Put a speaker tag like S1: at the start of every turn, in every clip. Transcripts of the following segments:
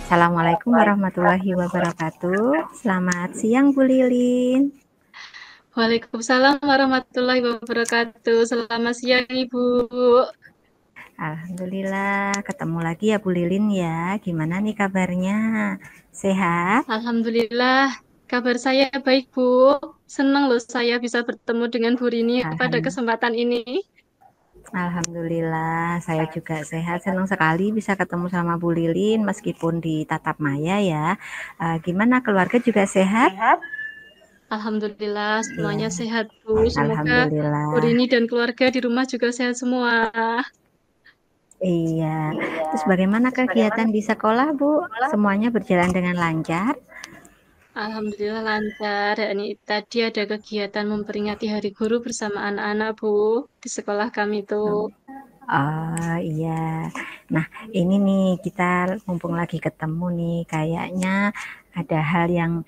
S1: Assalamualaikum warahmatullahi wabarakatuh. Selamat siang Bu Lilin.
S2: Waalaikumsalam warahmatullahi wabarakatuh. Selamat siang, Ibu.
S1: Alhamdulillah ketemu lagi ya Bu Lilin ya. Gimana nih kabarnya? Sehat?
S2: Alhamdulillah, kabar saya baik, Bu. Senang loh saya bisa bertemu dengan Bu Rini pada
S1: Alham-
S2: kesempatan ini.
S1: Alhamdulillah saya juga sehat. Senang sekali bisa ketemu sama Bu Lilin meskipun di tatap maya ya. Gimana keluarga juga sehat?
S2: Alhamdulillah,
S1: Iya,
S2: semuanya sehat, Bu. Semoga Bu
S1: Alhamdulillah.
S2: Rini dan keluarga di rumah juga sehat semua.
S1: Iya. Terus bagaimana kegiatan di sekolah Bu? Semuanya berjalan dengan lancar?
S2: Alhamdulillah lancar. Ini tadi ada kegiatan memperingati Hari Guru bersama anak-anak, Bu, di sekolah kami itu.
S1: Oh iya. Nah, ini nih kita mumpung lagi ketemu nih, kayaknya ada hal yang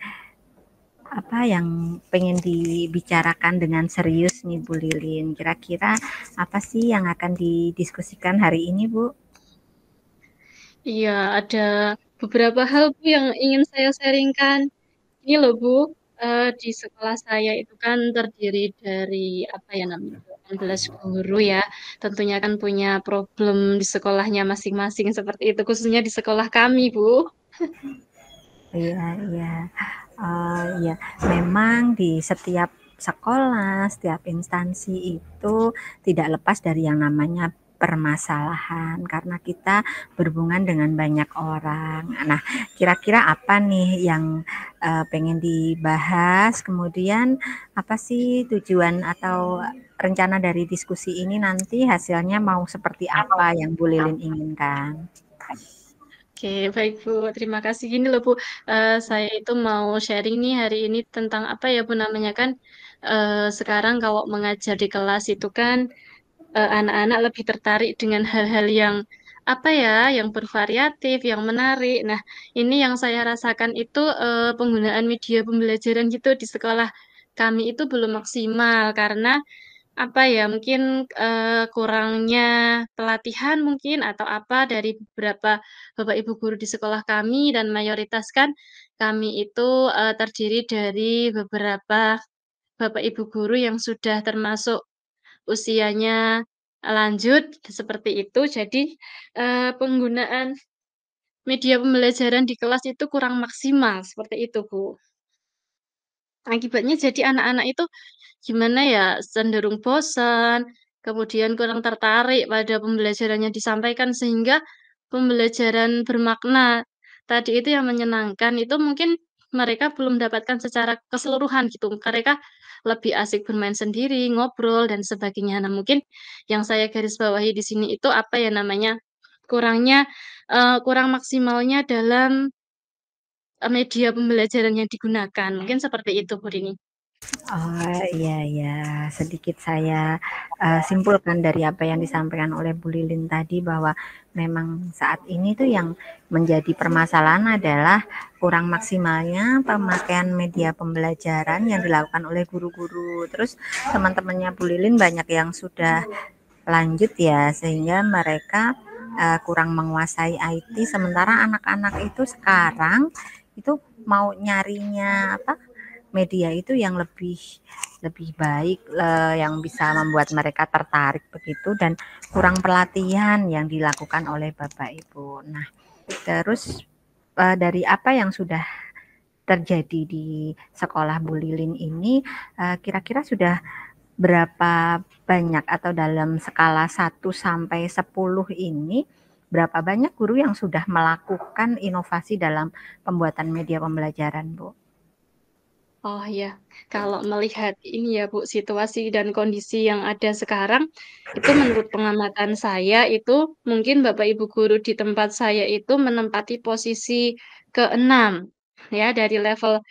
S1: yang pengen dibicarakan dengan serius nih Bu Lilin. Kira-kira apa sih yang akan didiskusikan hari ini, Bu?
S2: Iya, ada beberapa hal, Bu, yang ingin saya sharingkan. Ini loh Bu, di sekolah saya itu kan terdiri dari apa ya namanya 18 guru ya. Tentunya kan punya problem di sekolahnya masing-masing seperti itu, khususnya di sekolah kami Bu.
S1: Iya, iya. Iya, memang di setiap sekolah, setiap instansi itu tidak lepas dari yang namanya permasalahan karena kita berhubungan dengan banyak orang. Nah, kira-kira apa nih yang pengen dibahas? Kemudian apa sih tujuan atau rencana dari diskusi ini nanti hasilnya mau seperti apa yang Bu Lilin inginkan?
S2: Oke, baik Bu. Terima kasih. Gini loh Bu, saya itu mau sharing nih hari ini tentang apa ya Bu namanya kan, sekarang kalau mengajar di kelas itu kan anak-anak lebih tertarik dengan hal-hal yang apa ya, yang bervariatif, yang menarik. Nah, ini yang saya rasakan itu penggunaan media pembelajaran gitu di sekolah kami itu belum maksimal karena apa ya, mungkin kurangnya pelatihan mungkin atau apa dari beberapa Bapak Ibu guru di sekolah kami dan mayoritas kan kami itu terdiri dari beberapa Bapak Ibu guru yang sudah termasuk usianya lanjut seperti itu. Jadi, penggunaan media pembelajaran di kelas itu kurang maksimal, seperti itu, Bu. Akibatnya jadi anak-anak itu gimana ya, cenderung bosan, kemudian kurang tertarik pada pembelajaran yang disampaikan sehingga pembelajaran bermakna tadi itu yang menyenangkan itu mungkin mereka belum dapatkan secara keseluruhan gitu. Mereka lebih asik bermain sendiri, ngobrol dan sebagainya. Nah, mungkin yang saya garis bawahi di sini itu apa ya namanya, kurangnya kurang maksimalnya dalam media pembelajaran yang digunakan. Mungkin seperti itu, Bu Rini.
S1: Oh, iya iya, sedikit saya, simpulkan dari apa yang disampaikan oleh Bu Lilin tadi bahwa memang saat ini tuh yang menjadi permasalahan adalah kurang maksimalnya pemakaian media pembelajaran yang dilakukan oleh guru-guru. Terus teman-temannya Bu Lilin banyak yang sudah lanjut ya, sehingga mereka, kurang menguasai IT, sementara anak-anak itu sekarang itu mau nyarinya media itu yang lebih lebih baik yang bisa membuat mereka tertarik begitu dan kurang pelatihan yang dilakukan oleh Bapak Ibu. Nah, terus dari apa yang sudah terjadi di sekolah Bu Lilin ini kira-kira sudah berapa banyak atau dalam skala 1 sampai 10 ini berapa banyak guru yang sudah melakukan inovasi dalam pembuatan media pembelajaran, Bu?
S2: Oh ya, kalau melihat ini ya Bu, situasi dan kondisi yang ada sekarang, itu menurut pengamatan saya itu mungkin Bapak Ibu guru di tempat saya itu menempati posisi ke-6 ya dari level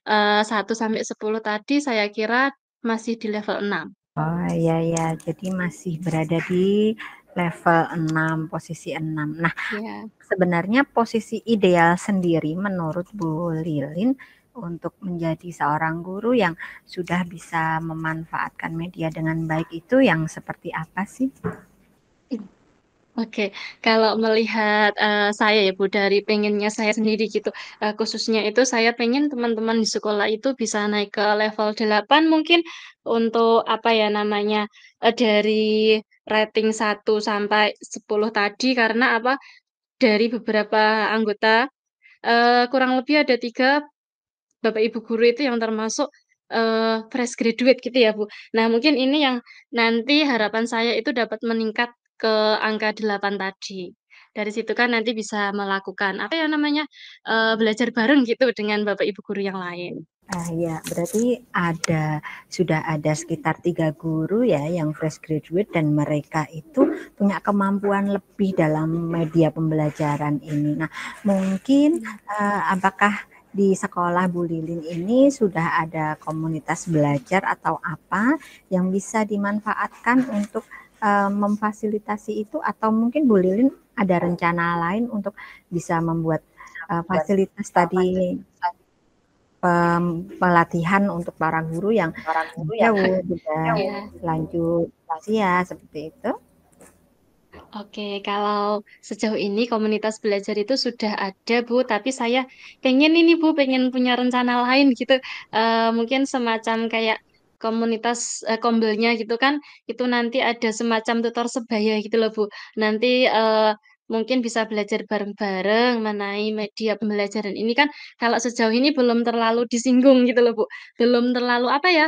S2: 1 sampai 10 tadi saya kira masih di level 6.
S1: Oh iya ya, jadi masih berada di level 6, posisi 6. Nah,
S2: Ya.
S1: sebenarnya posisi ideal sendiri menurut Bu Lilin untuk menjadi seorang guru yang sudah bisa memanfaatkan media dengan baik itu yang seperti apa sih?
S2: Oke, kalau melihat, saya ya Bu, dari pengennya saya sendiri gitu, khususnya itu saya pengen teman-teman di sekolah itu bisa naik ke level 8 mungkin untuk apa ya namanya, dari rating 1 sampai 10 tadi karena apa, dari beberapa anggota, kurang lebih ada 3 Bapak Ibu guru itu yang termasuk, fresh graduate gitu ya, Bu. Nah, mungkin ini yang nanti harapan saya itu dapat meningkat ke angka 8 tadi. Dari situ kan nanti bisa melakukan, apa ya namanya, belajar bareng gitu dengan Bapak Ibu guru yang lain.
S1: Ya, berarti sudah ada sekitar 3 guru ya yang fresh graduate dan mereka itu punya kemampuan lebih dalam media pembelajaran ini. Nah, mungkin, apakah di sekolah Bu Lilin ini sudah ada komunitas belajar atau apa yang bisa dimanfaatkan untuk, memfasilitasi itu atau mungkin Bu Lilin ada rencana lain untuk bisa membuat, fasilitas tadi pelatihan untuk para guru yang jauh beda
S2: Iya.
S1: lanjut usia seperti itu?
S2: Oke, kalau sejauh ini komunitas belajar itu sudah ada, Bu, tapi saya pengen ini, Bu, pengen punya rencana lain gitu. Mungkin semacam kayak komunitas, kombelnya gitu kan, itu nanti ada semacam tutor sebaya gitu loh, Bu. Nanti, mungkin bisa belajar bareng-bareng mengenai media pembelajaran ini kan kalau sejauh ini belum terlalu disinggung gitu loh, Bu. Belum terlalu apa ya,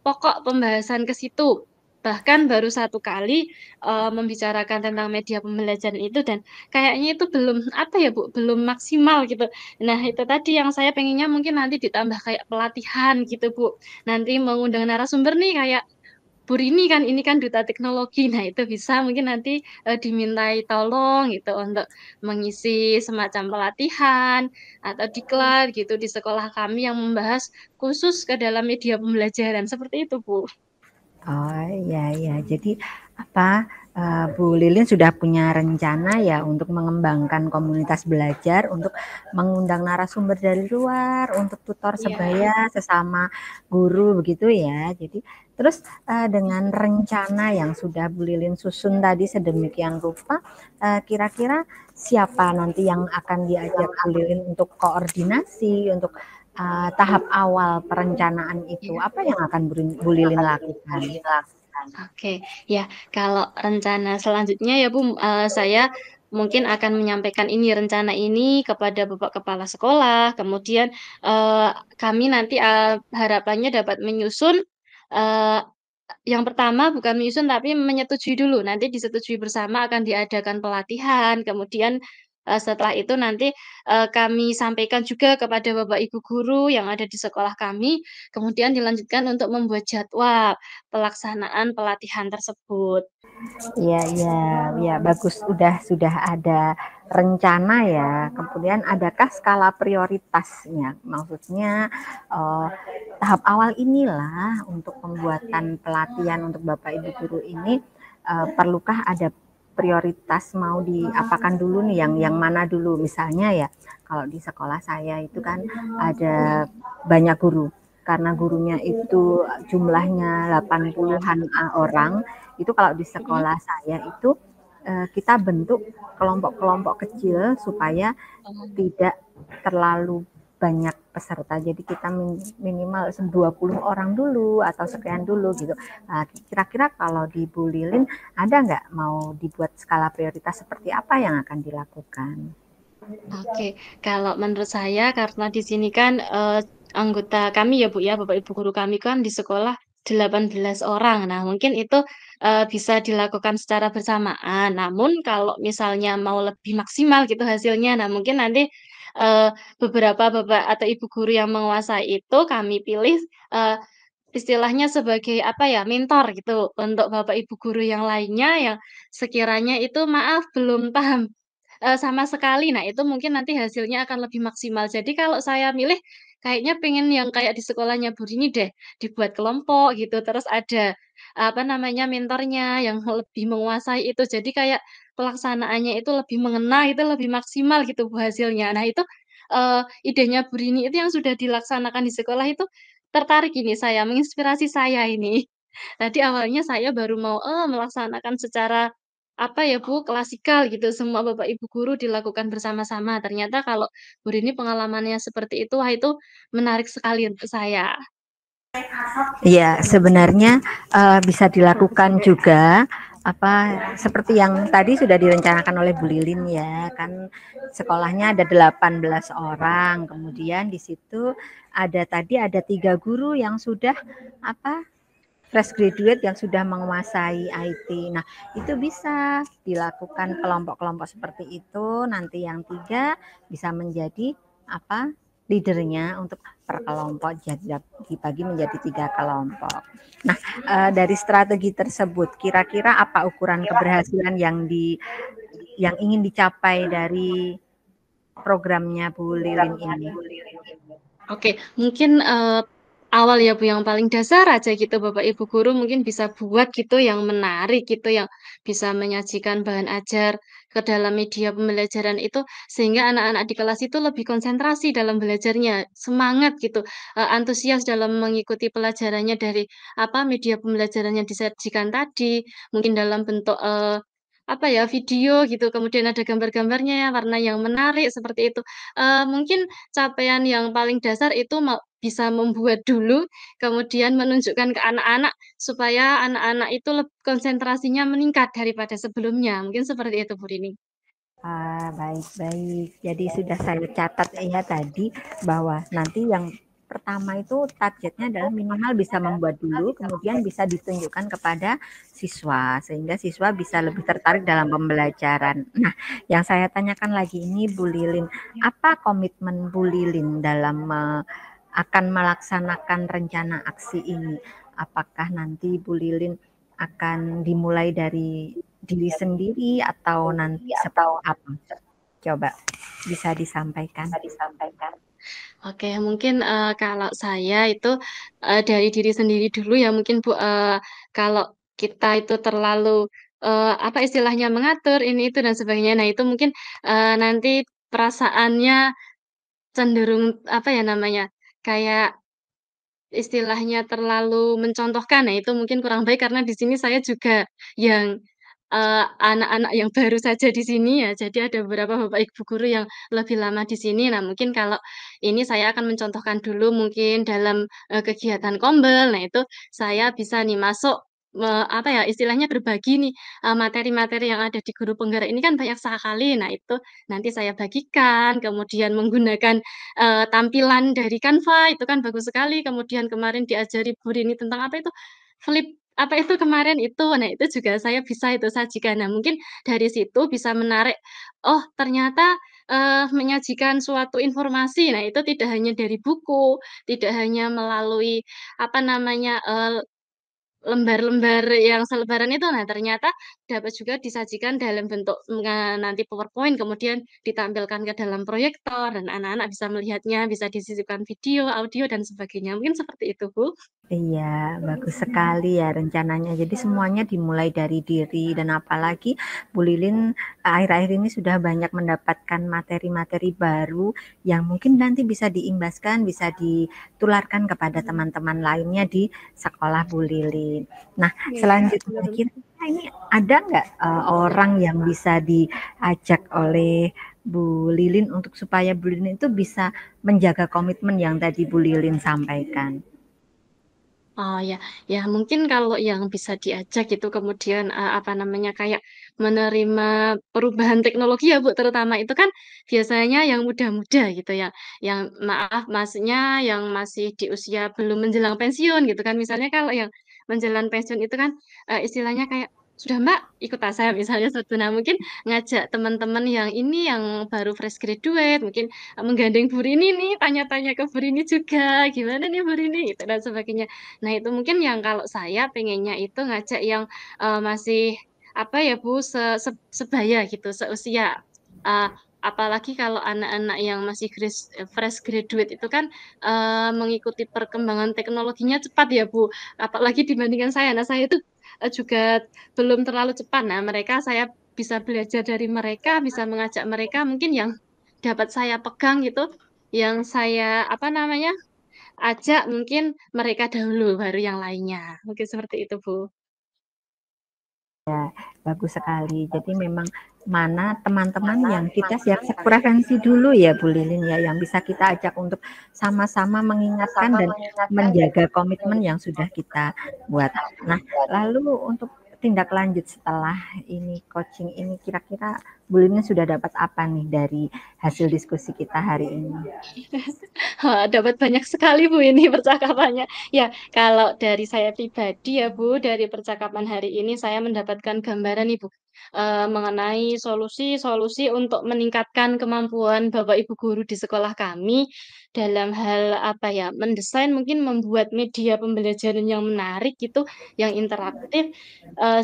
S2: pokok pembahasan ke situ. Bahkan baru 1 kali membicarakan tentang media pembelajaran itu dan kayaknya itu belum, apa ya, Bu, belum maksimal gitu. Nah, itu tadi yang saya pengennya mungkin nanti ditambah kayak pelatihan gitu, Bu. Nanti mengundang narasumber nih kayak Bu Rini kan, ini kan duta teknologi. Nah, itu bisa mungkin nanti, dimintai tolong gitu untuk mengisi semacam pelatihan atau diklat gitu di sekolah kami yang membahas khusus ke dalam media pembelajaran, seperti itu, Bu.
S1: Oh, iya iya. Jadi apa, Bu Lilin sudah punya rencana ya untuk mengembangkan komunitas belajar, untuk mengundang narasumber dari luar, untuk tutor
S2: Iya.
S1: sebaya sesama guru begitu ya. Jadi terus, dengan rencana yang sudah Bu Lilin susun tadi sedemikian rupa, kira-kira siapa nanti yang akan diajak Bu Lilin untuk koordinasi, untuk tahap awal perencanaan itu,
S2: Iya.
S1: apa yang akan Bu Lilin lakukan?
S2: Oke, ya kalau rencana selanjutnya ya Bu, saya mungkin akan menyampaikan ini, rencana ini kepada Bapak Kepala Sekolah, kemudian, kami nanti, harapannya dapat menyusun, eee, yang pertama bukan menyusun tapi menyetujui dulu, nanti disetujui bersama akan diadakan pelatihan, kemudian, setelah itu nanti, kami sampaikan juga kepada Bapak Ibu guru yang ada di sekolah kami, kemudian dilanjutkan untuk membuat jadwal pelaksanaan pelatihan tersebut.
S1: Iya iya iya, bagus sudah ada rencana ya. Kemudian adakah skala prioritasnya? Maksudnya, eee, tahap awal inilah untuk pembuatan pelatihan untuk Bapak Ibu guru ini, perlukah ada prioritas mau diapakan dulu nih, yang mana dulu? Misalnya ya, kalau di sekolah saya itu kan ada banyak guru, karena gurunya itu jumlahnya 80-an orang, itu kalau di
S2: Mhm.
S1: sekolah saya itu kita bentuk kelompok-kelompok kecil supaya
S2: Oh,
S1: tidak terlalu banyak peserta. Jadi kita minimal 20 orang dulu atau sekian dulu gitu. Nah, kira-kira kalau di Bu Lilin ada nggak mau dibuat skala prioritas seperti apa yang akan dilakukan?
S2: oke. Kalau menurut saya karena di sini kan, anggota kami ya, Bu, ya, Bapak Ibu guru kami kan di sekolah 18 orang. Nah, mungkin itu, bisa dilakukan secara bersamaan. Namun kalau misalnya mau lebih maksimal gitu hasilnya, nah mungkin nanti, eee, beberapa bapak atau ibu guru yang menguasai itu kami pilih, eee, istilahnya sebagai apa ya, mentor gitu untuk bapak ibu guru yang lainnya yang sekiranya itu maaf belum paham sama sekali. Nah, itu mungkin nanti hasilnya akan lebih maksimal. Jadi kalau saya milih, kayaknya pengen yang kayak di sekolahnya Bu Rini deh, dibuat kelompok gitu, terus ada, apa namanya, mentornya yang lebih menguasai itu. Jadi kayak pelaksanaannya itu lebih mengena, itu lebih maksimal gitu Bu hasilnya. Nah itu, idenya Bu Rini itu yang sudah dilaksanakan di sekolah itu, tertarik ini saya, menginspirasi saya ini. Tadi awalnya saya baru mau, melaksanakan secara apa ya Bu, klasikal gitu, semua Bapak Ibu guru dilakukan bersama-sama. Ternyata kalau Bu Rini pengalamannya seperti itu, wah itu menarik sekali untuk saya.
S1: Iya, sebenarnya bisa dilakukan juga apa seperti yang tadi sudah direncanakan oleh Bu Lilin ya, kan sekolahnya ada 18 orang, kemudian di situ ada 3 guru yang sudah apa fresh graduate yang sudah menguasai IT. Nah, itu bisa dilakukan kelompok-kelompok seperti itu. Nanti yang 3 bisa menjadi apa? Leadernya untuk per kelompok, jadi dibagi menjadi 3 kelompok. Nah, dari strategi tersebut, kira-kira apa ukuran keberhasilan yang ingin dicapai dari programnya Bu Lilin ini?
S2: Oke, mungkin awal ya Bu yang paling dasar aja gitu Bapak Ibu guru mungkin bisa buat gitu yang menarik gitu yang bisa menyajikan bahan ajar ke dalam media pembelajaran itu sehingga anak-anak di kelas itu lebih konsentrasi dalam belajarnya, semangat gitu, antusias dalam mengikuti pelajarannya dari apa media pembelajaran yang disajikan tadi, mungkin dalam bentuk apa ya video gitu, kemudian ada gambar-gambarnya ya, warna yang menarik seperti itu. Mungkin capaian yang paling dasar itu bisa membuat dulu, kemudian menunjukkan ke anak-anak, supaya anak-anak itu konsentrasinya meningkat daripada sebelumnya. Mungkin seperti itu, Bu Rini.
S1: Baik-baik. Jadi sudah saya catat ya tadi bahwa nanti yang pertama itu targetnya adalah minimal bisa membuat dulu, kemudian bisa ditunjukkan kepada siswa sehingga siswa bisa lebih tertarik dalam pembelajaran. Nah, yang saya tanyakan lagi ini Bu Lilin, apa komitmen Bu Lilin dalam akan melaksanakan rencana aksi ini? Apakah nanti Bu Lilin akan dimulai dari diri sendiri atau nanti seperti apa? Coba bisa disampaikan.
S2: Oke, mungkin, kalau saya itu, dari diri sendiri dulu ya mungkin, Bu, kalau kita itu terlalu, apa istilahnya, mengatur ini itu dan sebagainya, nah itu mungkin, nanti perasaannya cenderung, apa ya namanya, kayak istilahnya terlalu mencontohkan, nah itu mungkin kurang baik karena di sini saya juga yang, anak-anak yang baru saja di sini ya, jadi ada beberapa bapak ibu guru yang lebih lama di sini. Nah mungkin kalau ini saya akan mencontohkan dulu mungkin dalam, kegiatan Kombel, nah itu saya bisa nih masuk, apa ya, istilahnya berbagi nih, materi-materi yang ada di guru penggerak ini kan banyak sekali. Nah itu nanti saya bagikan, kemudian menggunakan tampilan dari Canva itu kan bagus sekali, kemudian kemarin diajari Bu Rini tentang apa itu, flip apa itu kemarin itu, nah itu juga saya bisa itu sajikan. Nah mungkin dari situ bisa menarik, oh ternyata, menyajikan suatu informasi, nah itu tidak hanya dari buku, tidak hanya melalui apa namanya, lembar-lembar yang selebaran itu, nah ternyata dapat juga disajikan dalam bentuk, nanti PowerPoint kemudian ditampilkan ke dalam proyektor dan anak-anak bisa melihatnya, bisa disisipkan video, audio, dan sebagainya. Mungkin seperti itu, Bu.
S1: Iya, bagus sekali ya rencananya. Jadi semuanya dimulai dari diri dan apalagi Bu Lilin akhir-akhir ini sudah banyak mendapatkan materi-materi baru yang mungkin nanti bisa diimbaskan, bisa ditularkan kepada teman-teman lainnya di sekolah Bu Lilin. Nah,
S2: Iya,
S1: selanjutnya
S2: benar.
S1: kira-kira ini ada nggak orang yang bisa diajak oleh Bu Lilin untuk supaya Bu Lilin itu bisa menjaga komitmen yang tadi Bu Lilin sampaikan?
S2: Oh ya, ya mungkin kalau yang bisa diajak gitu kemudian, apa namanya, kayak menerima perubahan teknologi ya Bu, terutama itu kan biasanya yang muda-muda gitu ya, yang maaf maksudnya yang masih di usia belum menjelang pensiun gitu kan. Misalnya kalau yang menjelang pensiun itu kan, istilahnya kayak, "Sudah Mbak, ikut tas saya," misalnya seperti itu. Nah mungkin ngajak teman-teman yang ini yang baru fresh graduate, mungkin, menggandeng Bu Rini nih, tanya-tanya ke Bu Rini juga, "Gimana nih Bu Rini?" Gitu dan sebagainya. Nah, itu mungkin yang kalau saya pengennya itu ngajak yang, masih, apa ya, Bu, sebaya gitu, seusia. Eee, apalagi kalau anak-anak yang masih fresh graduate itu kan, mengikuti perkembangan teknologinya cepat ya, Bu, apalagi dibandingkan saya. Nah, saya itu, juga belum terlalu cepat. Nah, mereka saya bisa belajar dari mereka, bisa mengajak mereka mungkin yang dapat saya pegang gitu, yang saya, apa namanya, ajak mungkin mereka dahulu, baru yang lainnya. Mungkin seperti itu, Bu.
S1: Bagus sekali. Jadi memang mana teman-teman yang kita siap-siap preferensi dulu ya Bu Lilin ya, yang bisa kita ajak untuk sama-sama mengingatkan dan menjaga komitmen yang sudah kita buat. Nah, lalu untuk tindak lanjut setelah ini coaching ini kira-kira Bu Lilin sudah dapat apa nih dari hasil diskusi kita hari ini?
S2: Dapat banyak sekali Bu ini percakapannya. Ya, kalau dari saya pribadi ya Bu, dari percakapan hari ini saya mendapatkan gambaran nih Bu, mengenai solusi-solusi untuk meningkatkan kemampuan Bapak Ibu guru di sekolah kami dalam hal apa ya, mendesain mungkin membuat media pembelajaran yang menarik gitu, yang interaktif,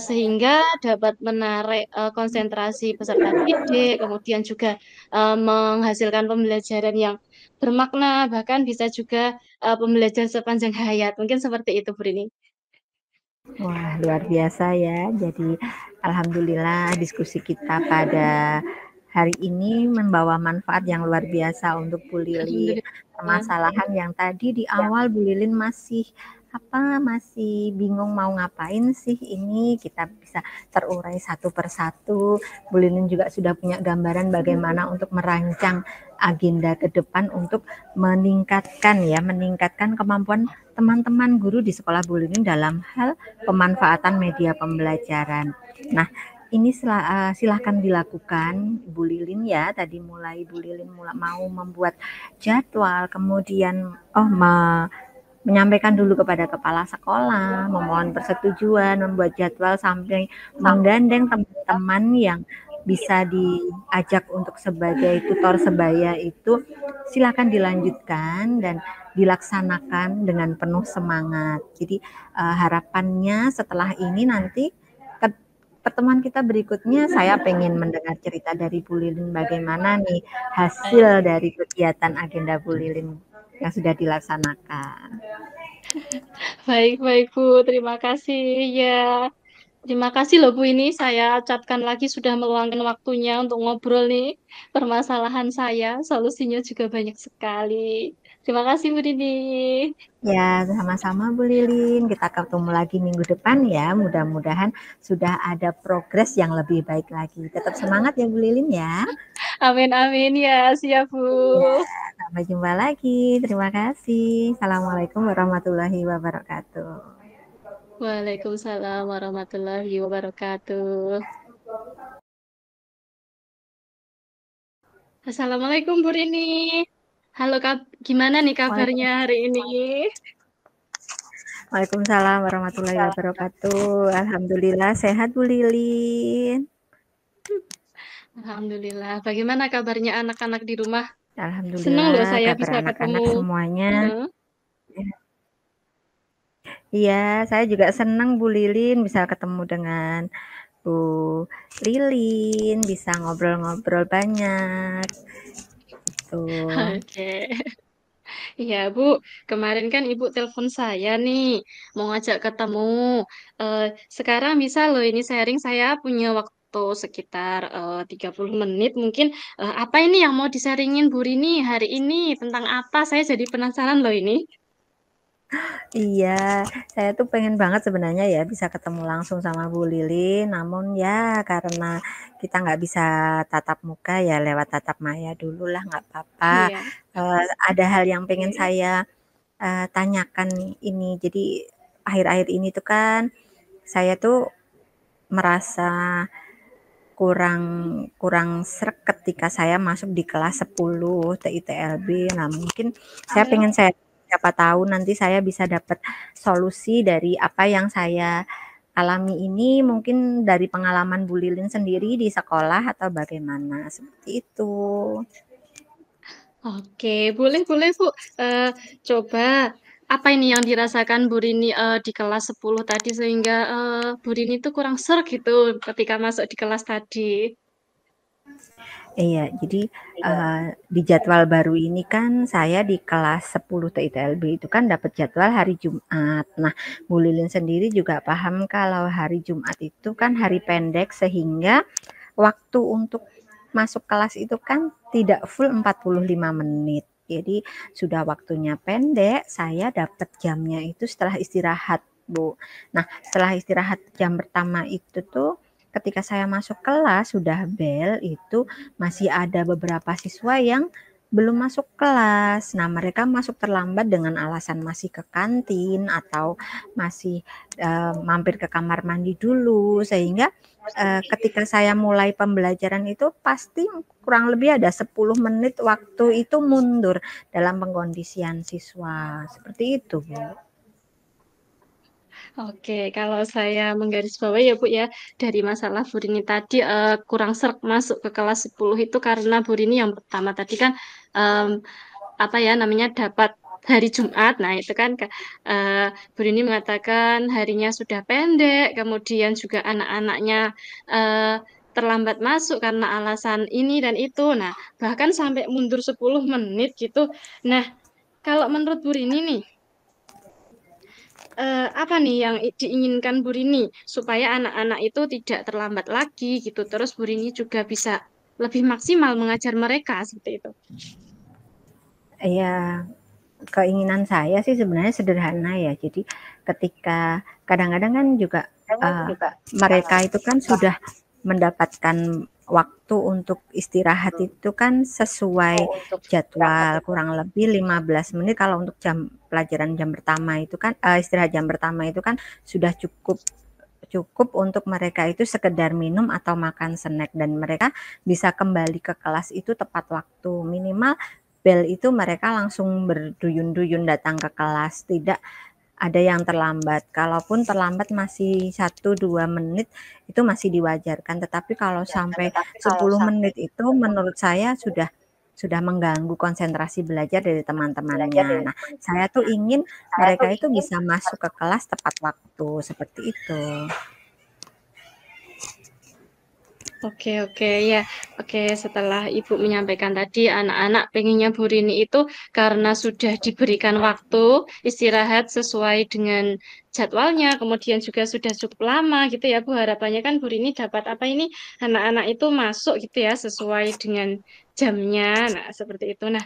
S2: sehingga dapat menarik, konsentrasi peserta didik, kemudian juga, menghasilkan pembelajaran yang bermakna, bahkan bisa juga, pembelajaran sepanjang hayat, mungkin seperti itu, Bu Rini.
S1: Wah, luar biasa ya. Jadi alhamdulillah diskusi kita pada hari ini membawa manfaat yang luar biasa untuk Bu Lilin.
S2: Alhamdulillah.
S1: Permasalahan yang tadi di awal Bu Lilin masih bingung mau ngapain sih ini, kita bisa terurai satu persatu. Bu Lilin juga sudah punya gambaran bagaimana untuk merancang agenda ke depan untuk meningkatkan kemampuan teman-teman guru di sekolah Bu Lilin dalam hal pemanfaatan media pembelajaran. Nah, ini silahkan dilakukan Bu Lilin ya. Tadi Bu Lilin mau membuat jadwal, kemudian menyampaikan dulu kepada kepala sekolah, memohon persetujuan, membuat jadwal sampai menggandeng teman-teman yang bisa diajak untuk sebagai tutor sebaya itu silakan dilanjutkan dan dilaksanakan dengan penuh semangat. Jadi harapannya setelah ini nanti pertemuan kita berikutnya saya pengen mendengar cerita dari Bu Lilin bagaimana nih hasil dari kegiatan agenda Bu Lilin yang sudah dilaksanakan.
S2: Baik baik, Bu, terima kasih ya. Terima kasih loh Bu ini saya ucapkan lagi sudah meluangkan waktunya untuk ngobrol nih permasalahan saya, solusinya juga banyak sekali. Terima kasih Bu Dini.
S1: Ya, sama-sama Bu Lilin. Kita ketemu lagi minggu depan ya. Mudah-mudahan sudah ada progres yang lebih baik lagi. Tetap semangat ya Bu Lilin ya.
S2: Amin amin ya, siap Bu.
S1: Ya, sampai jumpa lagi. Terima kasih. Assalamualaikum warahmatullahi wabarakatuh.
S2: Waalaikumsalam warahmatullahi wabarakatuh. Assalamualaikum Bu Rini. Halo gimana nih kabarnya hari ini?
S1: Waalaikumsalam warahmatullahi wabarakatuh. Alhamdulillah sehat Bu Lilin.
S2: Alhamdulillah. Bagaimana kabarnya anak-anak di rumah? Senang loh
S1: Alhamdulillah
S2: saya
S1: kabar
S2: bisa
S1: anak-anak
S2: ketemu.
S1: semuanya.
S2: Heeh.
S1: Iya, saya juga senang Bu Lilin bisa ketemu dengan Bu Lilin, bisa ngobrol-ngobrol banyak. Tuh.
S2: Oke. Iya, Bu. Kemarin kan Ibu telepon saya nih, mau ngajak ketemu. Eh, Sekarang bisa loh ini sharing, saya punya waktu sekitar 30 menit mungkin. Apa ini yang mau di-sharingin Bu Rini hari ini? Tentang apa? Saya jadi penasaran loh ini.
S1: Iya, saya tuh pengen banget sebenarnya ya bisa ketemu langsung sama Bu Lilin, namun ya karena kita nggak bisa tatap muka ya lewat tatap maya dulu lah, nggak apa-apa.
S2: Iya.
S1: Ada hal yang pengen saya tanyakan ini. Jadi akhir-akhir ini tuh kan saya tuh merasa kurang kurang sreg ketika saya masuk di kelas 10 TITLB. Nah, mungkin saya siapa tahu nanti saya bisa dapat solusi dari apa yang saya alami ini mungkin dari pengalaman Bu Lilin sendiri di sekolah atau bagaimana, seperti itu.
S2: Oke, boleh boleh Bu. Eh, Coba apa ini yang dirasakan Bu Rini di kelas 10 tadi sehingga Bu Rini itu kurang serg gitu ketika masuk di kelas tadi.
S1: Iya, jadi di jadwal baru ini kan saya di kelas 10 TITLB itu kan dapat jadwal hari Jumat. Nah, Bu Lilin sendiri juga paham kalau hari Jumat itu kan hari pendek sehingga waktu untuk masuk kelas itu kan tidak full 45 menit. Jadi sudah waktunya pendek, saya dapat jamnya itu setelah istirahat Bu. Nah, setelah istirahat jam pertama itu tuh ketika saya masuk kelas sudah bel itu masih ada beberapa siswa yang belum masuk kelas. Nah, mereka masuk terlambat dengan alasan masih ke kantin atau masih mampir ke kamar mandi dulu sehingga ketika saya mulai pembelajaran itu pasti kurang lebih ada 10 menit waktu itu mundur dalam pengkondisian siswa. Seperti itu, Bu.
S2: Oke, kalau saya menggarisbawahi ya Bu ya, dari masalah Bu Rini tadi kurang sreg masuk ke kelas 10 itu karena Bu Rini yang pertama tadi kan apa ya namanya dapat hari Jumat. Nah, itu kan Bu Rini mengatakan harinya sudah pendek, kemudian juga anak-anaknya eh, terlambat masuk karena alasan ini dan itu. Nah, bahkan sampai mundur 10 menit gitu. Nah, kalau menurut Bu Rini nih, apa nih yang diinginkan Bu Rini supaya anak-anak itu tidak terlambat lagi gitu. Terus Bu Rini juga bisa lebih maksimal mengajar mereka seperti itu.
S1: Ya, keinginan saya sih sebenarnya sederhana ya. Jadi ketika kadang-kadang kan juga uh, mereka itu kan sudah mendapatkan waktu untuk istirahat itu kan sesuai jadwal kurang lebih 15 menit kalau untuk jam pelajaran jam pertama itu kan istirahat jam pertama itu kan sudah cukup cukup untuk mereka itu sekedar minum atau makan snack dan mereka bisa kembali ke kelas itu tepat waktu minimal bel itu mereka langsung berduyun-duyun datang ke kelas tidak ada yang terlambat kalaupun terlambat masih 1-2 menit itu masih diwajarkan tetapi kalau sampai 10 menit itu menurut saya sudah mengganggu konsentrasi belajar dari teman-temannya. Nah, saya tuh ingin mereka itu bisa masuk ke kelas tepat waktu seperti itu.
S2: Oke, oke, ya. Oke, setelah Ibu menyampaikan tadi, anak-anak pengennya Bu Rini itu karena sudah diberikan waktu istirahat sesuai dengan jadwalnya, kemudian juga sudah cukup lama gitu ya Bu. Harapannya kan Bu Rini dapat apa ini, anak-anak itu masuk gitu ya, sesuai dengan jamnya. Nah, seperti itu. Nah,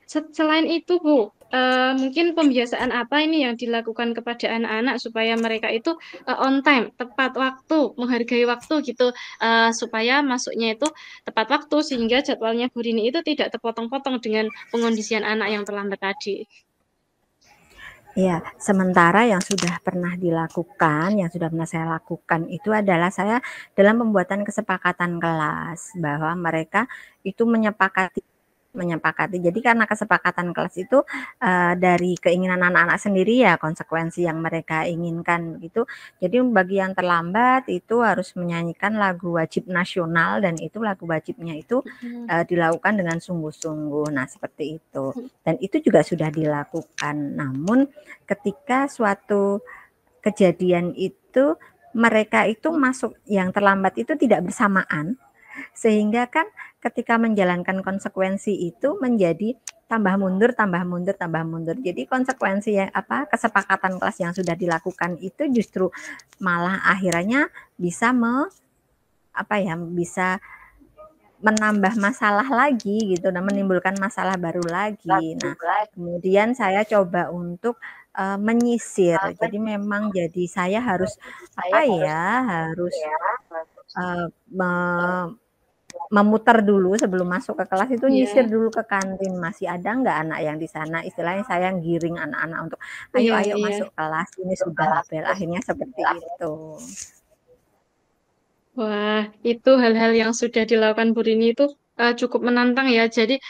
S2: selain itu, Bu, mungkin pembiasaan apa ini yang dilakukan kepada anak-anak supaya mereka itu on time, tepat waktu, menghargai waktu gitu, supaya masuknya itu tepat waktu sehingga jadwalnya Bu Rini itu tidak terpotong-potong dengan pengondisian anak yang terlambat tadi.
S1: Iya, sementara yang sudah pernah dilakukan, yang sudah pernah saya lakukan itu adalah saya dalam pembuatan kesepakatan kelas bahwa mereka itu menyepakati. Jadi karena kesepakatan kelas itu dari keinginan anak-anak sendiri ya konsekuensi yang mereka inginkan gitu. Jadi bagi yang terlambat itu harus menyanyikan lagu wajib nasional dan itu lagu wajibnya itu dilakukan dengan sungguh-sungguh. Nah, seperti itu. Dan itu juga sudah dilakukan. Namun ketika suatu kejadian itu mereka itu masuk yang terlambat itu tidak bersamaan sehingga kan ketika menjalankan konsekuensi itu menjadi tambah mundur, tambah mundur, tambah mundur. Jadi konsekuensi yang kesepakatan kelas yang sudah dilakukan itu justru malah akhirnya bisa bisa menambah masalah lagi gitu dan menimbulkan masalah baru lagi. Nah, kemudian saya coba untuk menyisir. Jadi memang jadi saya harus harus memutar dulu sebelum masuk ke kelas itu nyisir
S2: Iya,
S1: dulu ke kantin masih ada nggak anak yang di sana istilahnya saya giring anak-anak untuk ayo
S2: iya,
S1: ayo
S2: iya.
S1: masuk kelas ini sudah bel akhirnya seperti itu.
S2: Wah, itu hal-hal yang sudah dilakukan Bu Rini itu cukup menantang ya. Jadi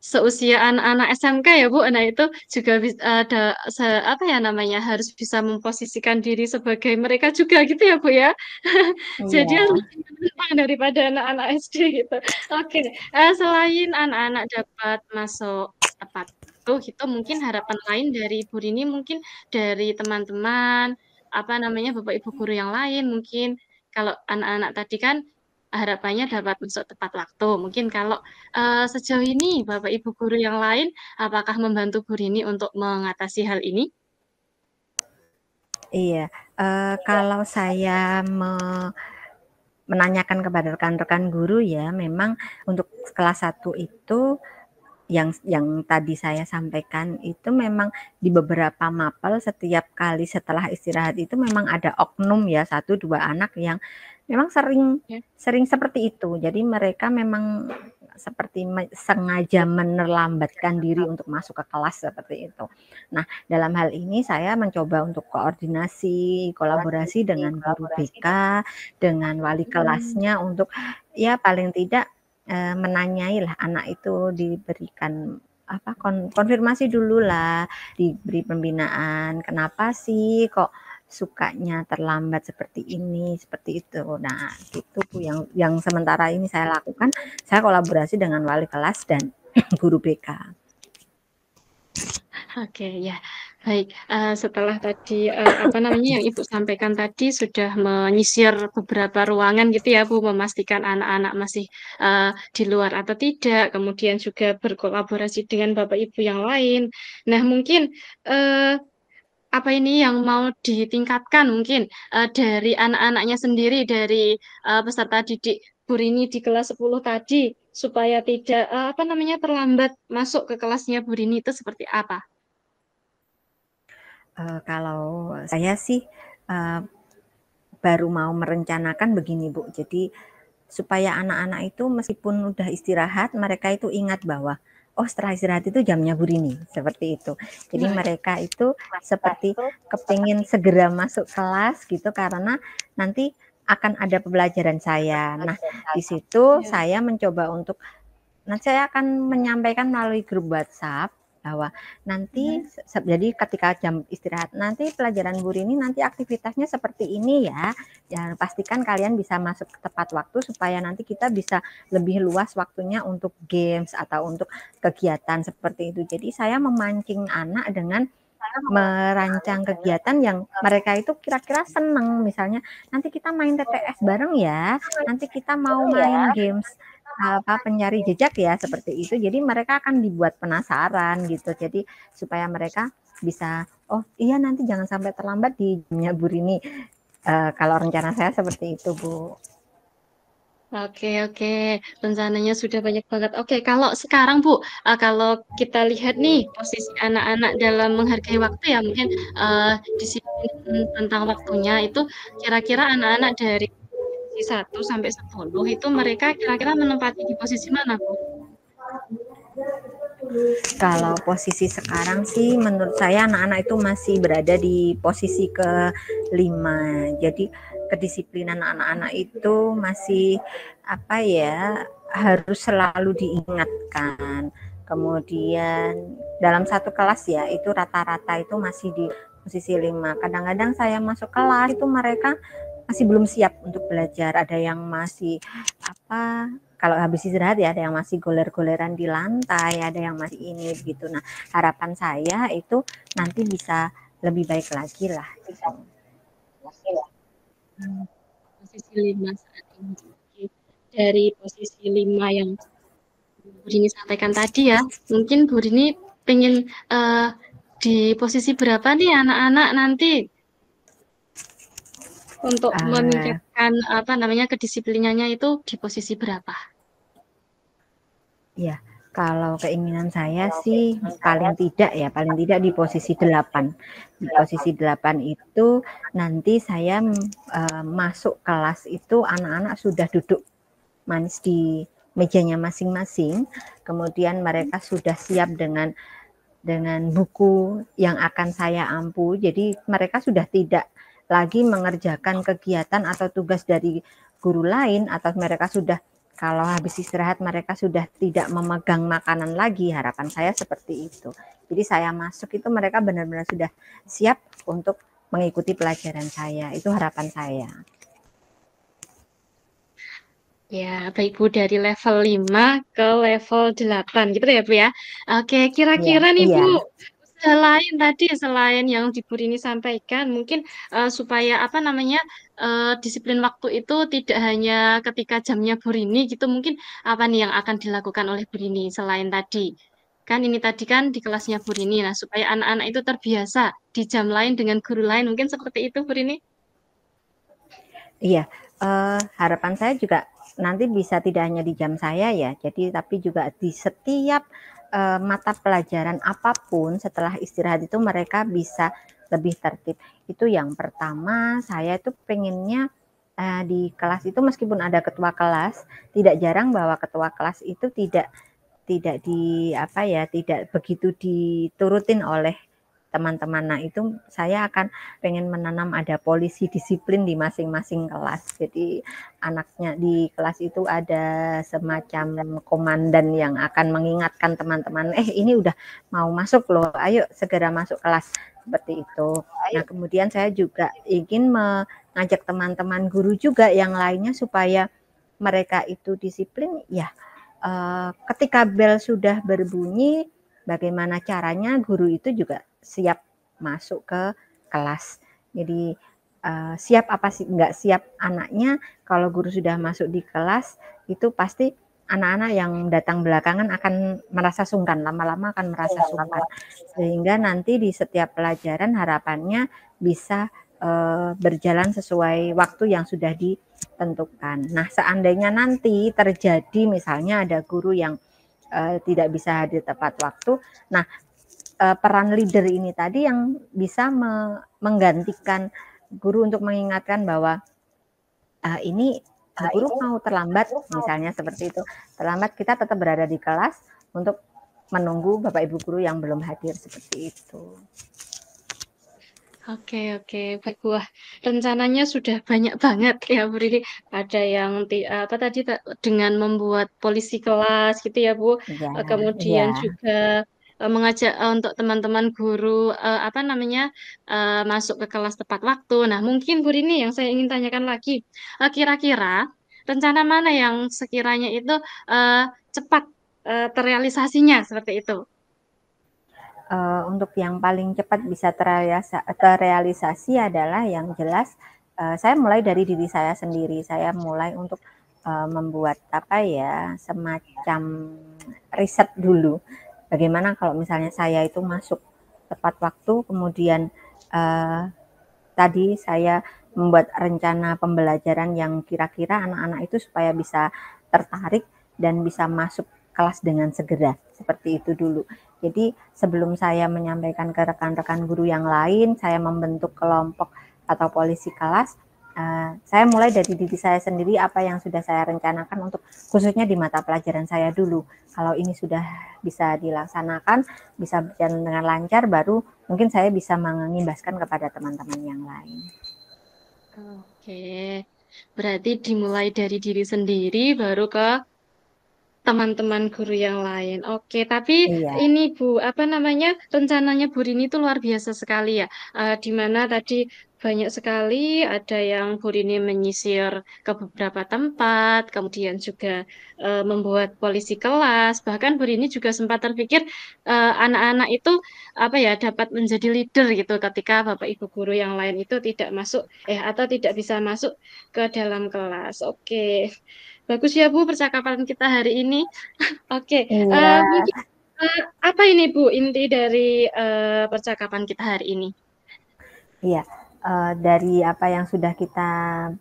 S2: seusia anak-anak SMK ya Bu, nah itu juga ada apa ya namanya harus bisa memposisikan diri sebagai mereka juga gitu ya Bu ya. Jadi
S1: Iya.
S2: harus lebih menantang daripada anak-anak SD gitu. Oke, selain anak-anak dapat masuk tepat tuh gitu, mungkin harapan lain dari Bu Rini mungkin dari teman-teman apa namanya Bapak Ibu guru yang lain mungkin kalau anak-anak tadi kan harapannya dapat masuk tepat waktu. Mungkin kalau sejauh ini Bapak Ibu guru yang lain, apakah membantu Bu Rini untuk mengatasi hal ini?
S1: Iya, kalau saya menanyakan kepada rekan-rekan guru ya, memang untuk kelas 1 itu yang tadi saya sampaikan itu memang di beberapa mapel setiap kali setelah istirahat itu memang ada oknum ya 1-2 anak yang memang sering
S2: Ya.
S1: sering seperti itu. Jadi mereka memang seperti sengaja menerlambatkan diri untuk masuk ke kelas seperti itu. Nah, dalam hal ini saya mencoba untuk koordinasi, kolaborasi dengan guru BK, dengan wali kelasnya untuk ya paling tidak menanyai lah anak itu diberikan konfirmasi dulu lah, diberi pembinaan kenapa sih kok sukanya terlambat seperti ini, seperti itu. Nah, itu Bu yang sementara ini saya lakukan, saya kolaborasi dengan wali kelas dan guru BK.
S2: Oke, ya. Baik, setelah tadi apa namanya yang Ibu sampaikan tadi sudah menyisir beberapa ruangan gitu ya Bu, memastikan anak-anak masih di luar atau tidak, kemudian juga berkolaborasi dengan Bapak Ibu yang lain. Nah, mungkin apa ini yang mau ditingkatkan mungkin dari anak-anaknya sendiri, dari peserta didik Bu Rini di kelas 10 tadi, supaya tidak apa namanya terlambat masuk ke kelasnya Bu Rini itu seperti apa?
S1: Kalau saya sih baru mau merencanakan begini Bu, jadi supaya anak-anak itu meskipun udah istirahat, mereka itu ingat bahwa oh setelah istirahat itu jamnya Bu Rini, seperti itu. Jadi
S2: Nah,
S1: mereka itu seperti kepingin segera masuk kelas gitu karena nanti akan ada pembelajaran saya. Nah, di situ
S2: ya.
S1: saya mencoba untuk nanti saya akan menyampaikan melalui grup WhatsApp bahwa nanti jadi ketika jam istirahat nanti pelajaran Bu Rini nanti aktivitasnya seperti ini ya. Dan pastikan kalian bisa masuk ke tepat waktu supaya nanti kita bisa lebih luas waktunya untuk games atau untuk kegiatan seperti itu. Jadi saya memancing anak dengan merancang kegiatan yang mereka itu kira-kira seneng. Misalnya nanti kita main TTS bareng ya, nanti kita mau main games pencari jejak ya seperti itu. Jadi mereka akan dibuat penasaran gitu. Jadi supaya mereka bisa oh iya nanti jangan sampai terlambat di jamnya Bu Rini. Kalau rencana saya seperti itu Bu.
S2: Oke, oke. Rencananya sudah banyak banget. Oke, kalau sekarang Bu, kalau kita lihat nih posisi anak-anak dalam menghargai waktu ya, mungkin disiplin tentang waktunya itu kira-kira anak-anak dari posisi 1 sampai 10 itu mereka kira-kira menempati di posisi mana, Bu?
S1: Kalau posisi sekarang sih menurut saya anak-anak itu masih berada di posisi ke-5. Jadi kedisiplinan anak-anak itu masih apa ya harus selalu diingatkan. Kemudian dalam satu kelas ya itu rata-rata itu masih di posisi 5. Kadang-kadang saya masuk kelas itu mereka masih belum siap untuk belajar. Ada yang masih apa kalau habis istirahat ya ada yang masih goler-goleran di lantai, ada yang masih ini gitu. Nah, harapan saya itu nanti bisa lebih baik lagi lah gitu.
S2: Posisi 5 saat ini. Oke. Dari posisi 5 yang Bu Rini sampaikan tadi ya, mungkin Bu Rini pengen di posisi berapa nih anak-anak nanti untuk meningkatkan apa namanya kedisiplinannya itu di posisi berapa?
S1: Ya, kalau keinginan saya sih paling tidak di posisi 8. Di posisi 8 itu nanti saya masuk kelas itu anak-anak sudah duduk manis di mejanya masing-masing, kemudian mereka sudah siap dengan buku yang akan saya ampu. Jadi mereka sudah tidak lagi mengerjakan kegiatan atau tugas dari guru lain atau mereka sudah kalau habis istirahat mereka sudah tidak memegang makanan lagi. Harapan saya seperti itu. Jadi saya masuk itu mereka benar-benar sudah siap untuk mengikuti pelajaran saya. Itu harapan saya.
S2: Ya, baik Bu, dari level 5 ke level 8 gitu ya Bu ya. Oke,
S1: Iya,
S2: kira-kira nih
S1: iya.
S2: Bu, selain yang di Bu Rini sampaikan, mungkin supaya apa namanya disiplin waktu itu tidak hanya ketika jamnya Bu Rini gitu, mungkin apa nih yang akan dilakukan oleh Bu Rini selain tadi? Kan ini tadi kan di kelasnya Bu Rini, nah supaya anak-anak itu terbiasa di jam lain dengan guru lain, mungkin seperti itu Bu Rini?
S1: Iya, harapan saya juga nanti bisa tidak hanya di jam saya ya, jadi tapi juga di setiap mata pelajaran apapun setelah istirahat itu mereka bisa lebih tertib. Itu yang pertama, saya itu pengennya di kelas itu meskipun ada ketua kelas, tidak jarang bahwa ketua kelas itu tidak tidak begitu diturutin oleh teman-teman. Nah, itu saya akan pengen menanam ada polisi disiplin di masing-masing kelas. Jadi anaknya di kelas itu ada semacam komandan yang akan mengingatkan teman-teman, ini udah mau masuk loh, ayo segera masuk kelas, seperti itu. Nah, kemudian saya juga ingin mengajak teman-teman guru juga yang lainnya supaya mereka itu disiplin ya. Ketika bel sudah berbunyi, bagaimana caranya guru itu juga siap masuk ke kelas. Jadi siap apa sih nggak siap anaknya, kalau guru sudah masuk di kelas itu pasti anak-anak yang datang belakangan akan merasa sungkan, lama-lama akan merasa sungkan, sehingga nanti di setiap pelajaran harapannya bisa berjalan sesuai waktu yang sudah ditentukan. Nah, seandainya nanti terjadi misalnya ada guru yang tidak bisa hadir tepat waktu, nah peran leader ini tadi yang bisa menggantikan guru untuk mengingatkan bahwa ini guru mau terlambat, misalnya seperti itu. Terlambat, kita tetap berada di kelas untuk menunggu Bapak Ibu guru yang belum hadir, seperti itu.
S2: Oke, oke, baik. Wah, rencananya sudah banyak banget ya, Bu Riri. Ada yang apa tadi dengan membuat polisi kelas gitu ya, Bu.
S1: Iya, iya.
S2: Kemudian juga mengajak untuk teman-teman guru apa namanya masuk ke kelas tepat waktu. Nah, mungkin Bu Rini yang saya ingin tanyakan lagi, kira-kira rencana mana yang sekiranya itu eh, cepat terrealisasinya seperti itu?
S1: Untuk yang paling cepat bisa terrealisasi adalah yang jelas saya mulai dari diri saya sendiri. Saya mulai untuk membuat semacam riset dulu. Bagaimana kalau misalnya saya itu masuk tepat waktu, kemudian tadi saya membuat rencana pembelajaran yang kira-kira anak-anak itu supaya bisa tertarik dan bisa masuk kelas dengan segera, seperti itu dulu. Jadi sebelum saya menyampaikan ke rekan-rekan guru yang lain, saya membentuk kelompok atau polisi kelas, saya mulai dari diri saya sendiri apa yang sudah saya rencanakan untuk khususnya di mata pelajaran saya dulu. Kalau ini sudah bisa dilaksanakan, bisa berjalan dengan lancar, baru mungkin saya bisa mengimbaskan kepada teman-teman yang lain.
S2: Oke, berarti dimulai dari diri sendiri, baru ke teman-teman guru yang lain. Oke, tapi
S1: Iya,
S2: ini Bu, apa namanya rencananya Bu Rini itu luar biasa sekali ya. Di mana tadi banyak sekali ada yang Bu Rini menyisir ke beberapa tempat, kemudian juga membuat polisi kelas. Bahkan Bu Rini juga sempat terpikir anak-anak itu apa ya dapat menjadi leader gitu ketika Bapak Ibu guru yang lain itu tidak masuk atau tidak bisa masuk ke dalam kelas. Oke. Bagus ya Bu percakapan kita hari ini. Oke,
S1: iya,
S2: mungkin apa ini Bu inti dari percakapan kita hari ini?
S1: iya. Dari apa yang sudah kita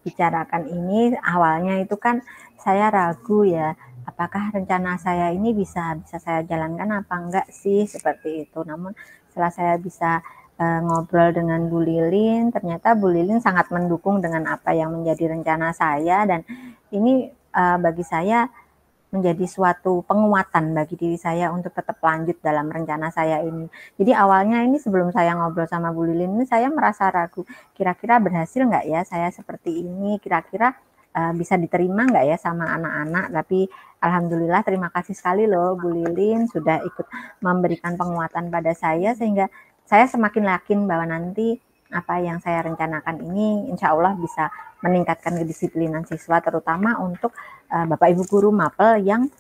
S1: bicarakan ini, awalnya itu kan saya ragu ya, apakah rencana saya ini bisa bisa saya jalankan apa enggak sih, seperti itu. Namun setelah saya bisa ngobrol dengan Bu Lilin, ternyata Bu Lilin sangat mendukung dengan apa yang menjadi rencana saya, dan ini bagi saya menjadi suatu penguatan bagi diri saya untuk tetap lanjut dalam rencana saya ini. Jadi awalnya ini sebelum saya ngobrol sama Bu Lilin ini saya merasa ragu, kira-kira berhasil nggak ya saya seperti ini, kira-kira bisa diterima nggak ya sama anak-anak. Tapi alhamdulillah, terima kasih sekali loh Bu Lilin sudah ikut memberikan penguatan pada saya, sehingga saya semakin yakin bahwa nanti apa yang saya rencanakan ini insya Allah bisa meningkatkan kedisiplinan siswa, terutama untuk Bapak Ibu guru mapel yang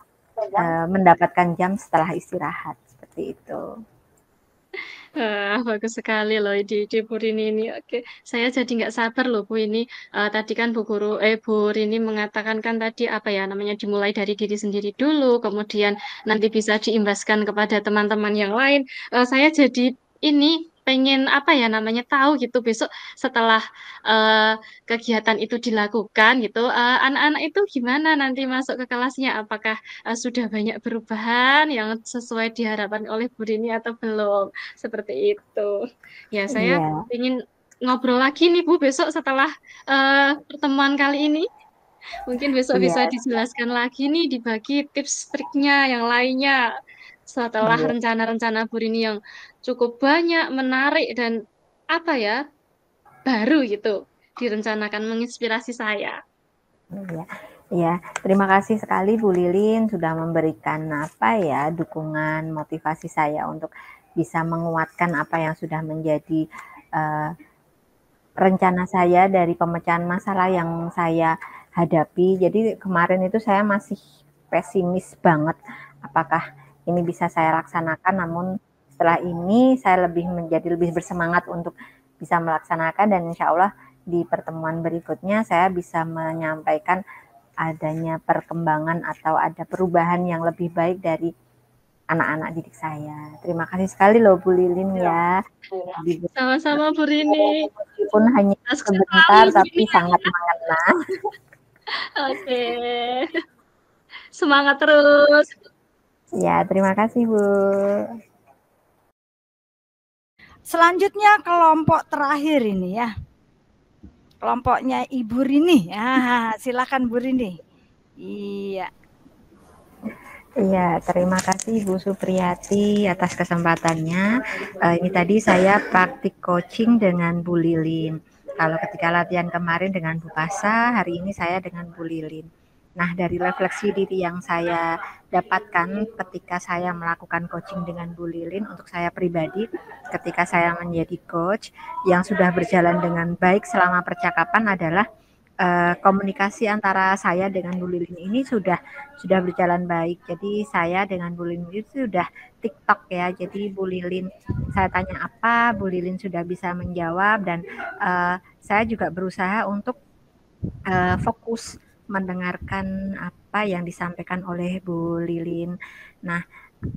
S1: mendapatkan jam setelah istirahat, seperti itu.
S2: Bagus sekali loh ide-ide Bu Rini ini. Oke, saya jadi nggak sabar loh Bu ini. Tadi kan Bu Rini mengatakan kan tadi apa ya namanya dimulai dari diri sendiri dulu, kemudian nanti bisa diimbaskan kepada teman-teman yang lain. Saya jadi ini pengen apa ya namanya tahu gitu besok setelah kegiatan itu dilakukan gitu, anak-anak itu gimana nanti masuk ke kelasnya? Apakah sudah banyak perubahan yang sesuai diharapkan oleh Bu Rini atau belum? Seperti itu. Ya, saya
S1: Iya,
S2: ingin ngobrol lagi nih Bu besok setelah pertemuan kali ini. Mungkin besok
S1: iya,
S2: bisa dijelaskan lagi nih, dibagi tips triknya yang lainnya. Setelah
S1: iya,
S2: rencana-rencana Bu Rini yang cukup banyak, menarik, dan apa ya, baru gitu, direncanakan menginspirasi saya.
S1: iya. Iya, terima kasih sekali Bu Lilin sudah memberikan apa ya dukungan motivasi saya untuk bisa menguatkan apa yang sudah menjadi uh, rencana saya dari pemecahan masalah yang saya hadapi. Jadi kemarin itu saya masih pesimis banget apakah ini bisa saya laksanakan, namun setelah ini saya menjadi lebih bersemangat untuk bisa melaksanakan, dan insya Allah di pertemuan berikutnya saya bisa menyampaikan adanya perkembangan atau ada perubahan yang lebih baik dari anak-anak didik saya. Terima kasih sekali loh Bu Lilin ya.
S2: Sama-sama Bu Rini.
S1: Meskipun hanya
S2: Sukses
S1: sebentar
S2: selalu Bu
S1: tapi
S2: Rini ya.
S1: sangat mengena.
S2: Oke. Semangat terus.
S1: Ya, terima kasih Bu.
S3: Selanjutnya kelompok terakhir ini ya. Kelompoknya Ibu Rini. Silakan Bu Rini. Iya.
S1: Iya, terima kasih Bu Supriyati atas kesempatannya. Ini tadi saya praktik coaching dengan Bu Lilin. Kalau ketika latihan kemarin dengan Bu Pasa, hari ini saya dengan Bu Lilin. Nah, dari refleksi diri yang saya dapatkan ketika saya melakukan coaching dengan Bu Lilin, untuk saya pribadi, ketika saya menjadi coach, yang sudah berjalan dengan baik selama percakapan adalah komunikasi antara saya dengan Bu Lilin ini sudah berjalan baik. Jadi saya dengan Bu Lilin itu sudah TikTok ya. Jadi Bu Lilin, saya tanya apa, Bu Lilin sudah bisa menjawab, dan saya juga berusaha untuk fokus mendengarkan apa yang disampaikan oleh Bu Lilin. Nah,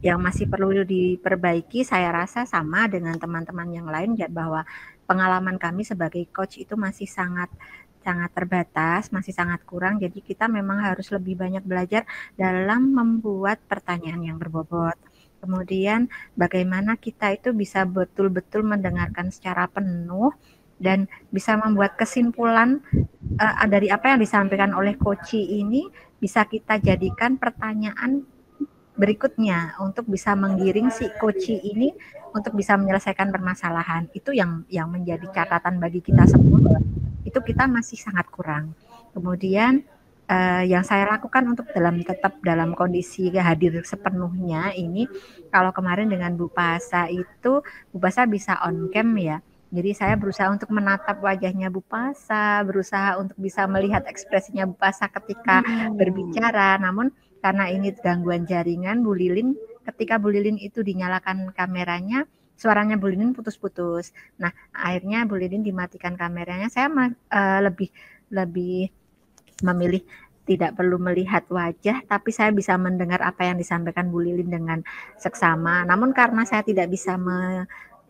S1: yang masih perlu diperbaiki saya rasa sama dengan teman-teman yang lain ya, bahwa pengalaman kami sebagai coach itu masih sangat sangat terbatas, masih sangat kurang. Jadi kita memang harus lebih banyak belajar dalam membuat pertanyaan yang berbobot. Kemudian bagaimana kita itu bisa betul-betul mendengarkan secara penuh dan bisa membuat kesimpulan dari apa yang disampaikan oleh coachi ini, bisa kita jadikan pertanyaan berikutnya untuk bisa menggiring si coachi ini untuk bisa menyelesaikan permasalahan. Itu yang menjadi catatan bagi kita semua. Itu kita masih sangat kurang. Kemudian yang saya lakukan untuk tetap dalam kondisi hadir sepenuhnya ini, kalau kemarin dengan Bu Pasa itu, Bu Pasa bisa on cam ya. Jadi saya berusaha untuk menatap wajahnya Bu Pasa, berusaha untuk bisa melihat ekspresinya Bu Pasa ketika berbicara. Namun karena ini gangguan jaringan, Bu Lilin, ketika Bu Lilin itu dinyalakan kameranya, suaranya Bu Lilin putus-putus. Nah, akhirnya Bu Lilin dimatikan kameranya. Saya lebih memilih tidak perlu melihat wajah, tapi saya bisa mendengar apa yang disampaikan Bu Lilin dengan seksama. Namun karena saya tidak bisa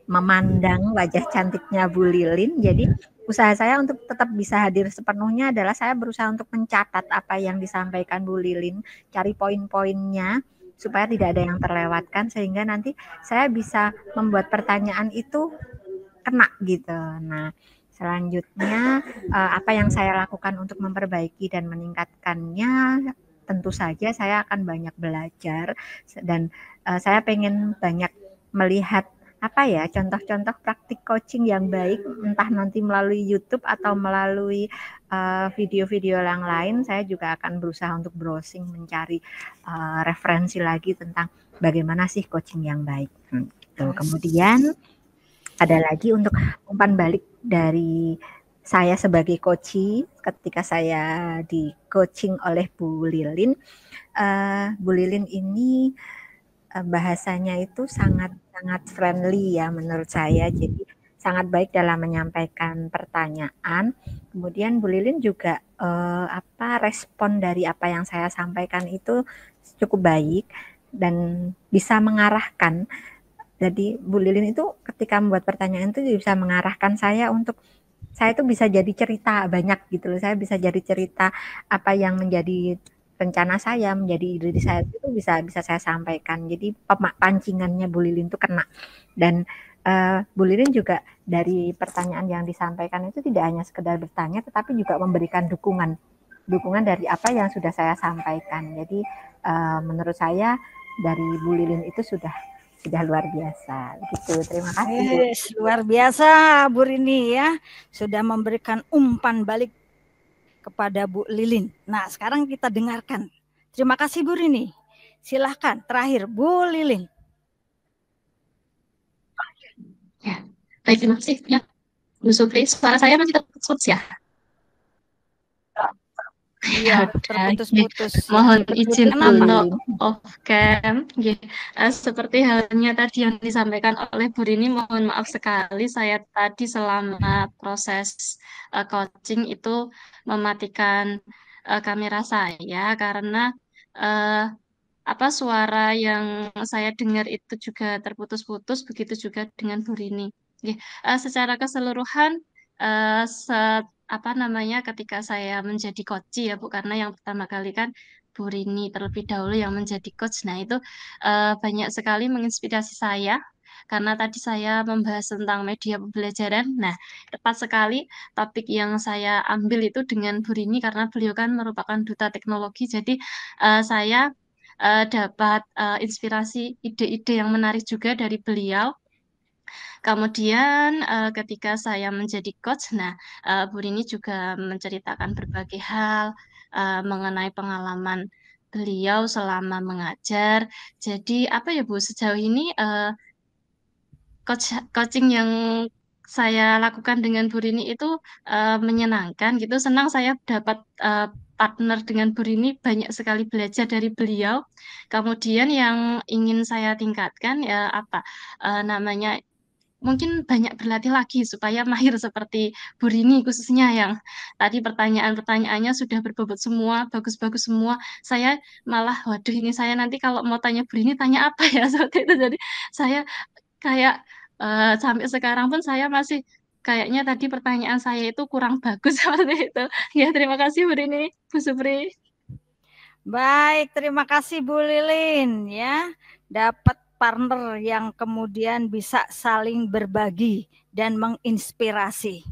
S1: memandang wajah cantiknya Bu Lilin, jadi usaha saya untuk tetap bisa hadir sepenuhnya adalah saya berusaha untuk mencatat apa yang disampaikan Bu Lilin, cari poin-poinnya supaya tidak ada yang terlewatkan, sehingga nanti saya bisa membuat pertanyaan itu kena gitu. Nah, selanjutnya apa yang saya lakukan untuk memperbaiki dan meningkatkannya, tentu saja saya akan banyak belajar, dan saya pengen banyak melihat apa ya contoh-contoh praktik coaching yang baik, entah nanti melalui YouTube atau melalui video-video yang lain. Saya juga akan berusaha untuk browsing, mencari referensi lagi tentang bagaimana sih coaching yang baik. Gitu. Kemudian ada lagi untuk umpan balik dari saya sebagai coachee ketika saya di coaching oleh Bu Lilin. Bu Lilin ini bahasanya itu sangat friendly ya menurut saya. Jadi sangat baik dalam menyampaikan pertanyaan. Kemudian Bu Lilin juga respon dari apa yang saya sampaikan itu cukup baik dan bisa mengarahkan Jadi Bu Lilin itu ketika membuat pertanyaan itu bisa mengarahkan saya untuk saya itu bisa jadi cerita banyak gitu loh. Saya bisa jadi cerita apa yang menjadi rencana saya, menjadi ide saya itu bisa saya sampaikan. Jadi pancingannya Bu Lilin itu kena. Dan Bu Lilin juga dari pertanyaan yang disampaikan itu tidak hanya sekedar bertanya, tetapi juga memberikan dukungan dari apa yang sudah saya sampaikan. Jadi menurut saya dari Bu Lilin itu sudah luar biasa. Gitu. Terima kasih.
S3: Yes, luar biasa Bu Rini ya, sudah memberikan umpan balik kepada Bu Lilin. Nah, sekarang kita dengarkan. Terima kasih Bu Rini. Silahkan terakhir Bu Lilin.
S2: Ya, baik, terima kasih ya Bu Supri. Suara saya masih terputus ya?
S3: Iya, terputus-putus.
S2: Mohon izin untuk off cam. Seperti halnya tadi yang disampaikan oleh Bu Rini, mohon maaf sekali saya tadi selama proses coaching itu mematikan kamera saya karena suara yang saya dengar itu juga terputus-putus, begitu juga dengan Bu Rini. Secara keseluruhan ketika saya menjadi coach ya Bu, karena yang pertama kali kan Bu Rini terlebih dahulu yang menjadi coach. Nah itu banyak sekali menginspirasi saya karena tadi saya membahas tentang media pembelajaran. Nah tepat sekali topik yang saya ambil itu dengan Bu Rini karena beliau kan merupakan duta teknologi. Jadi saya dapat inspirasi ide-ide yang menarik juga dari beliau. Kemudian ketika saya menjadi coach, Bu Rini juga menceritakan berbagai hal mengenai pengalaman beliau selama mengajar. Jadi Bu, sejauh ini coaching yang saya lakukan dengan Bu Rini itu menyenangkan gitu. Senang saya dapat partner dengan Bu Rini, banyak sekali belajar dari beliau. Kemudian yang ingin saya tingkatkan mungkin banyak berlatih lagi supaya mahir seperti Bu Rini khususnya yang tadi pertanyaan-pertanyaannya sudah berbobot semua, bagus-bagus semua. Saya malah, waduh ini saya nanti kalau mau tanya Bu Rini tanya apa ya seperti itu. Jadi saya kayak sampai sekarang pun saya masih kayaknya tadi pertanyaan saya itu kurang bagus seperti itu. Ya terima kasih Bu Rini, Bu Supri.
S3: Baik, terima kasih Bu Lilin ya. Dapat partner yang kemudian bisa saling berbagi dan menginspirasi.